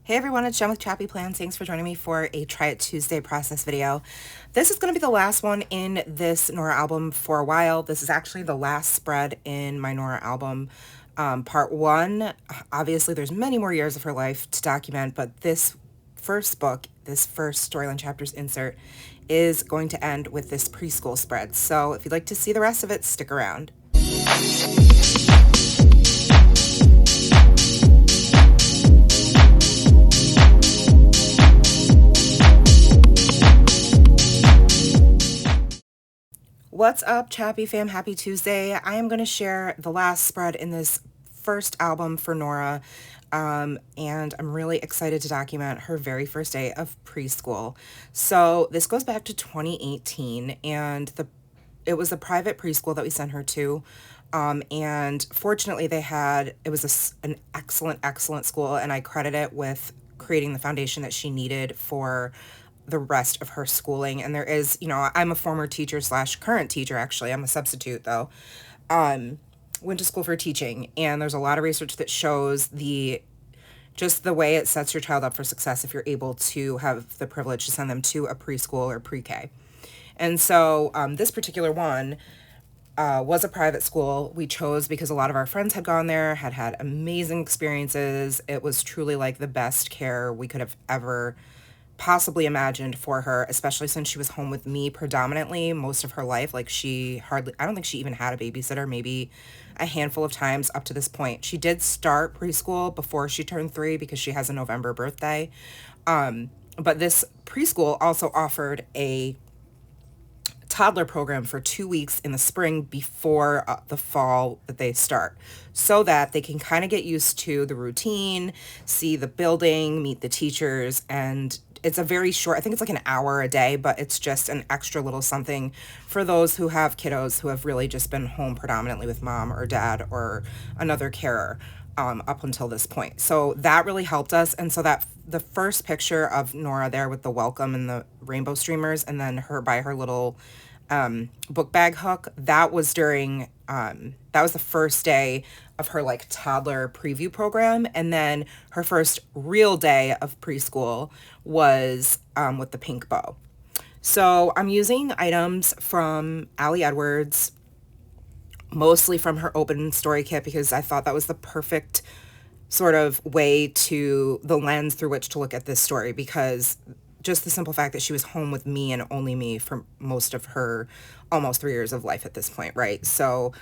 Hey everyone, it's Jen with ChappyPlans. Thanks for joining me for a Try It Tuesday process video. This is going to be the last one in this Norah album for a while. This is actually the last spread in my Norah album. Part one, obviously there's many more years of her life to document, but this first book, this first storyline chapters insert, is going to end with this preschool spread. So if you'd like to see the rest of it, stick around. What's up, Chappy fam? Happy Tuesday. I am going to share the last spread in this first album for Norah, and I'm really excited to document her very first day of preschool. So this goes back to 2018, and it was a private preschool that we sent her to, and fortunately it was an excellent school, and I credit it with creating the foundation that she needed for the rest of her schooling. And there is, I'm a former teacher slash current teacher, actually. I'm a substitute though. Went to school for teaching, and there's a lot of research that shows just the way it sets your child up for success if you're able to have the privilege to send them to a preschool or pre-K. And so this particular one was a private school we chose because a lot of our friends had gone there, had amazing experiences. It was truly like the best care we could have ever possibly imagined for her, especially since she was home with me predominantly most of her life. Like I don't think she even had a babysitter, maybe a handful of times up to this point. She did start preschool before she turned 3 because she has a November birthday. But this preschool also offered a toddler program for 2 weeks in the spring before the fall that they start, so that they can kind of get used to the routine, see the building, meet the teachers. And it's a very short, I think it's like an hour a day, but it's just an extra little something for those who have kiddos who have really just been home predominantly with mom or dad or another carer up until this point. So that really helped us. And so that the first picture of Norah there with the welcome and the rainbow streamers, and then her by her little book bag hook, that was during that was the first day of her like toddler preview program. And then her first real day of preschool was with the pink bow. So I'm using items from Ali Edwards, mostly from her open story kit, because I thought that was the perfect sort of way to the lens through which to look at this story, because just the simple fact that she was home with me and only me for most of her almost 3 years of life at this point, right? So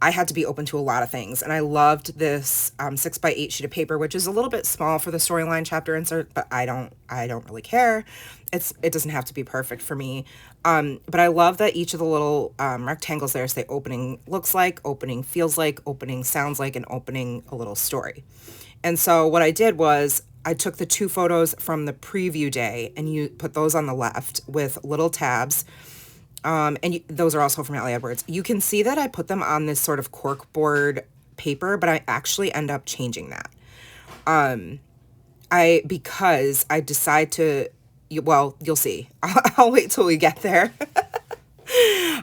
I had to be open to a lot of things. And I loved this 6x8 sheet of paper, which is a little bit small for the storyline chapter insert, but I don't really care. It doesn't have to be perfect for me. But I love that each of the little rectangles there say opening looks like, opening feels like, opening sounds like, and opening a little story. And so what I did was I took the 2 photos from the preview day and you put those on the left with little tabs. Those are also from Ali Edwards. You can see that I put them on this sort of corkboard paper, but I actually end up changing that. Because I decide to, well, you'll see. I'll wait till we get there.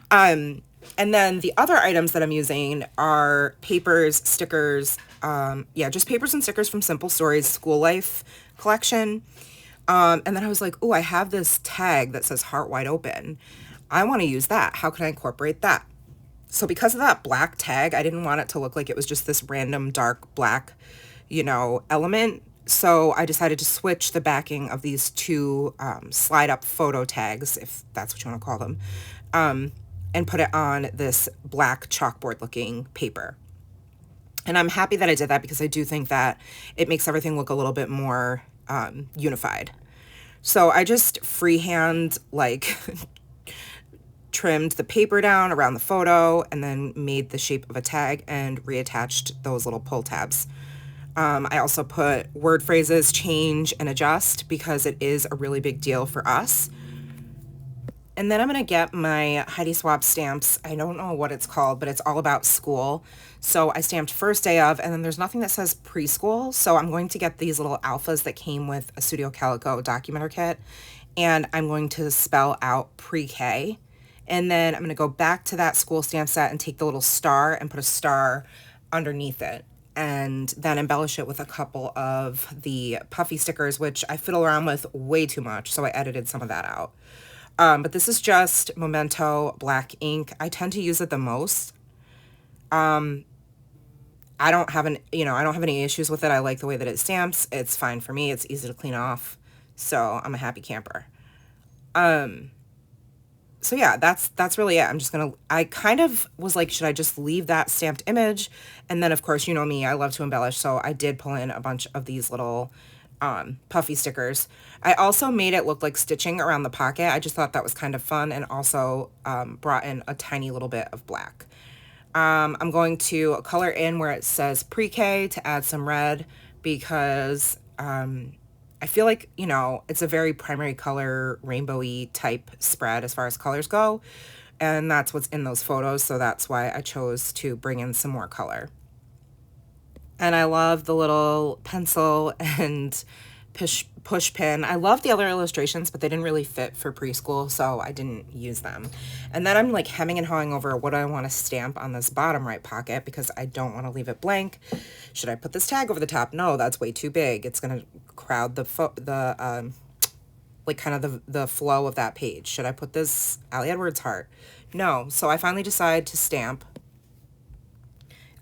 And then the other items that I'm using are papers, stickers, just papers and stickers from Simple Stories School Life collection. And then I was like, oh, I have this tag that says Heart Wide Open. I want to use that. How can I incorporate that? So because of that black tag, I didn't want it to look like it was just this random dark black, element. So I decided to switch the backing of these 2 slide up photo tags, if that's what you want to call them, and put it on this black chalkboard looking paper. And I'm happy that I did that because I do think that it makes everything look a little bit more unified. So I just freehand trimmed the paper down around the photo and then made the shape of a tag and reattached those little pull tabs. I also put word phrases, change and adjust, because it is a really big deal for us. And then I'm going to get my Heidi Swap stamps. I don't know what it's called, but it's all about school. So I stamped first day of, and then there's nothing that says preschool. So I'm going to get these little alphas that came with a Studio Calico documenter kit, and I'm going to spell out pre-K. And then I'm going to go back to that school stamp set and take the little star and put a star underneath it. and then embellish it with a couple of the puffy stickers, which I fiddle around with way too much, so I edited some of that out. But this is just Memento black ink. I tend to use it the most. I don't have I don't have any issues with it. I like the way that it stamps. It's fine for me. It's easy to clean off. So I'm a happy camper. So yeah, that's really it. I kind of was like, should I just leave that stamped image? And then of course, you know me, I love to embellish, so I did pull in a bunch of these little puffy stickers. I also made it look like stitching around the pocket. I just thought that was kind of fun, and also brought in a tiny little bit of black. I'm going to color in where it says pre-K to add some red, because I feel like, it's a very primary color, rainbowy type spread as far as colors go. And that's what's in those photos. So that's why I chose to bring in some more color. And I love the little pencil and push pin. I love the other illustrations, but they didn't really fit for preschool, so I didn't use them. And then I'm like hemming and hawing over what I want to stamp on this bottom right pocket, because I don't want to leave it blank. Should I put this tag over the top? No, that's way too big. It's gonna crowd the flow of that page. Should I put this Allie Edwards heart? No. So I finally decide to stamp.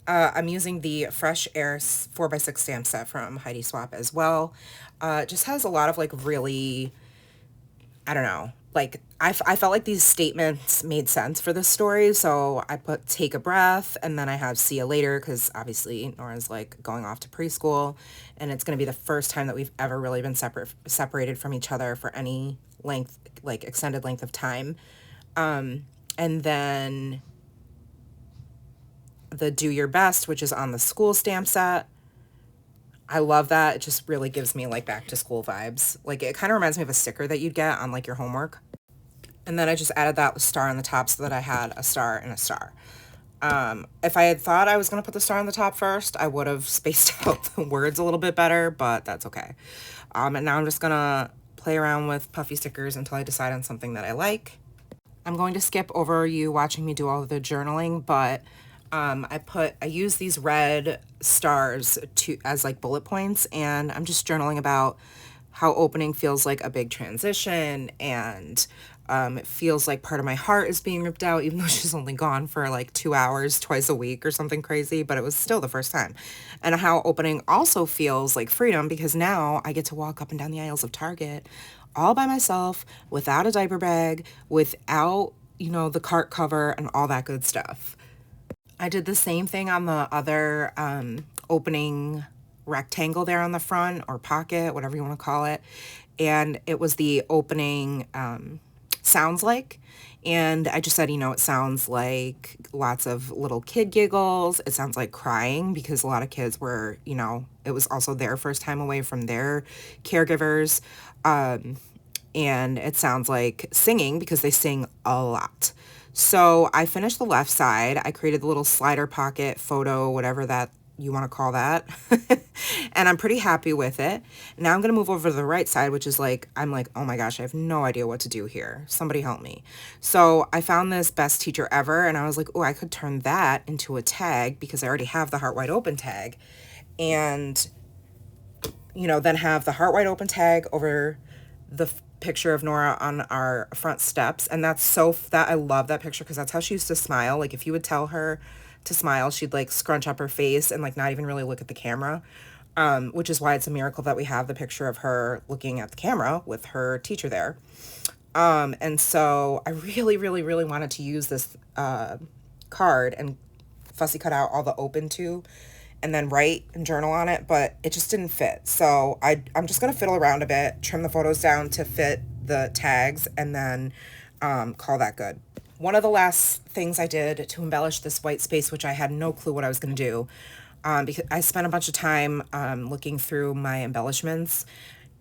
I'm using the Fresh Air 4x6 stamp set from Heidi Swap as well. It just has a lot of like really, I don't know, like I felt like these statements made sense for this story. So I put take a breath, and then I have see you later, because obviously Nora's like going off to preschool, and it's going to be the first time that we've ever really been separated from each other for any length, like extended length of time. And then the do your best, which is on the school stamp set. I love that. It just really gives me like back to school vibes. Like it kind of reminds me of a sticker that you'd get on like your homework. And then I just added that star on the top so that I had a star and a star. If I had thought I was going to put the star on the top first, I would have spaced out the words a little bit better, but that's okay. And now I'm just going to play around with puffy stickers until I decide on something that I like. I'm going to skip over you watching me do all of the journaling, but I use these red stars as like bullet points, and I'm just journaling about how opening feels like a big transition, and it feels like part of my heart is being ripped out, even though she's only gone for like 2 hours twice a week or something crazy, but it was still the first time. And how opening also feels like freedom, because now I get to walk up and down the aisles of Target all by myself, without a diaper bag, without, the cart cover and all that good stuff. I did the same thing on the other opening rectangle there on the front, or pocket, whatever you want to call it. And it was the opening sounds like. And I just said, it sounds like lots of little kid giggles. It sounds like crying, because a lot of kids were, it was also their first time away from their caregivers. And it sounds like singing, because they sing a lot. So I finished the left side. I created the little slider pocket photo, whatever that you want to call that. And I'm pretty happy with it. Now I'm going to move over to the right side, which is like, I'm like, oh my gosh, I have no idea what to do here. Somebody help me. So I found this best teacher ever, and I was like, oh, I could turn that into a tag, because I already have the heart wide open tag. And, then have the heart wide open tag over the picture of Norah on our front steps. And I love that picture, because that's how she used to smile. Like if you would tell her to smile, she'd like scrunch up her face and like not even really look at the camera, which is why it's a miracle that we have the picture of her looking at the camera with her teacher there. And so I really, really, really wanted to use this card and fussy cut out all the open to, and then write and journal on it, but it just didn't fit. So I'm just going to fiddle around a bit, trim the photos down to fit the tags, and then call that good. One of the last things I did to embellish this white space, which I had no clue what I was going to do, because I spent a bunch of time looking through my embellishments,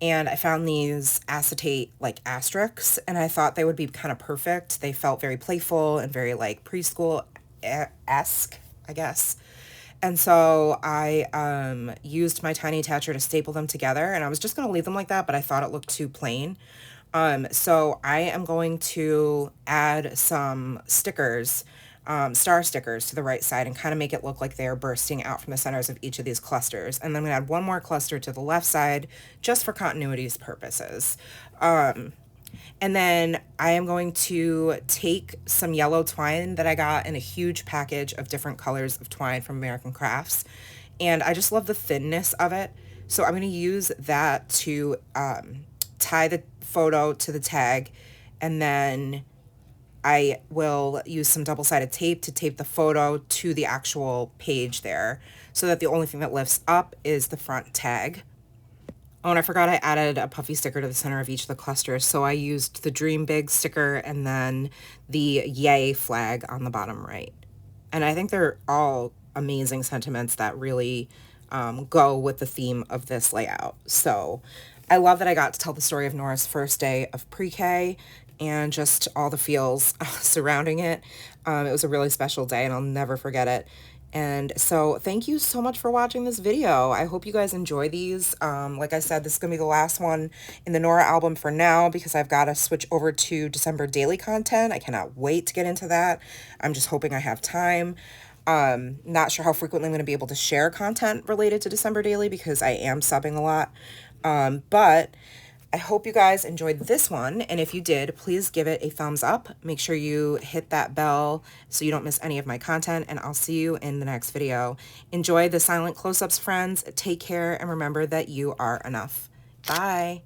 and I found these acetate like asterisks, and I thought they would be kind of perfect. They felt very playful and very like preschool-esque, I guess. And so I used my tiny attacher to staple them together, and I was just going to leave them like that, but I thought it looked too plain. So I am going to add some stickers star stickers to the right side and kind of make it look like they're bursting out from the centers of each of these clusters. And then I'm going to add one more cluster to the left side just for continuity's purposes. And then I am going to take some yellow twine that I got in a huge package of different colors of twine from American Crafts. And I just love the thinness of it. So I'm going to use that to tie the photo to the tag. And then I will use some double-sided tape to tape the photo to the actual page there, so that the only thing that lifts up is the front tag. Oh, and I forgot I added a puffy sticker to the center of each of the clusters. So I used the Dream Big sticker and then the Yay flag on the bottom right. And I think they're all amazing sentiments that really go with the theme of this layout. So I love that I got to tell the story of Nora's first day of pre-K and just all the feels surrounding it. It was a really special day and I'll never forget it. And so thank you so much for watching this video. I hope you guys enjoy these. Like I said, this is going to be the last one in the Norah album for now because I've got to switch over to December daily content. I cannot wait to get into that. I'm just hoping I have time. Not sure how frequently I'm going to be able to share content related to December daily because I am subbing a lot. But I hope you guys enjoyed this one, and if you did, please give it a thumbs up. Make sure you hit that bell so you don't miss any of my content, and I'll see you in the next video. Enjoy the silent close-ups, friends. Take care, and remember that you are enough. Bye.